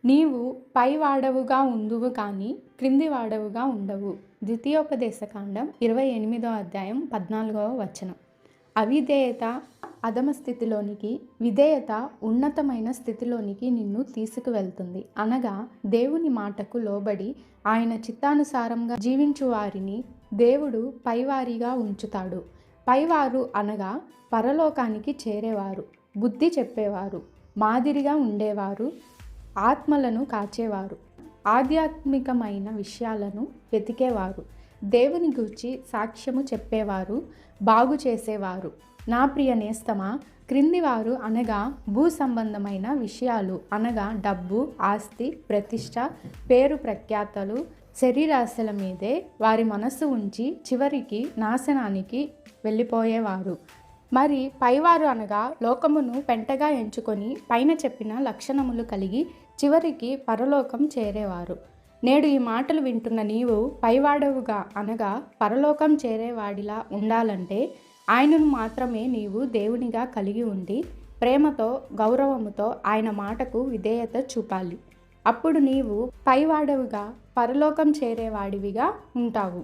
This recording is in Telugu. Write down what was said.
నీవు పైవాడవుగా ఉందువు కానీ క్రిందివాడవుగా ఉండవు. ద్వితీయోపదేశకాండం 28వ అధ్యాయం 14వ వచనం. అవిధేయత అధమ స్థితిలోనికి, విధేయత ఉన్నతమైన స్థితిలోనికి నిన్ను తీసుకువెళ్తుంది. అనగా దేవుని మాటకు లోబడి ఆయన చిత్తానుసారంగా జీవించు వారిని దేవుడు పైవారిగా ఉంచుతాడు. పైవారు అనగా పరలోకానికి చేరేవారు, బుద్ధి చెప్పేవారు, మాదిరిగా ఉండేవారు, ఆత్మలను కాచేవారు, ఆధ్యాత్మికమైన విషయాలను వెతికేవారు, దేవుని గూర్చి సాక్ష్యము చెప్పేవారు, బాగు చేసేవారు. నా ప్రియ నేస్తమా, క్రిందివారు అనగా భూ సంబంధమైన విషయాలు, అనగా డబ్బు, ఆస్తి, ప్రతిష్ట, పేరు ప్రఖ్యాతలు, శరీరాశల మీదే వారి మనస్సు ఉంచి చివరికి నాశనానికి వెళ్ళిపోయేవారు. మరి పైవారు అనగా లోకమును పెంటగా ఎంచుకొని పైన చెప్పిన లక్షణములు కలిగి చివరికి పరలోకం చేరేవారు. నేడు ఈ మాటలు వింటున్న నీవు పైవాడవుగా అనగా పరలోకం చేరేవాడిలా ఉండాలంటే ఆయనను మాత్రమే నీవు దేవునిగా కలిగి ఉండి ప్రేమతో, గౌరవముతో ఆయన మాటకు విధేయత చూపాలి. అప్పుడు నీవు పైవాడవుగా పరలోకం చేరేవాడివిగా ఉంటావు.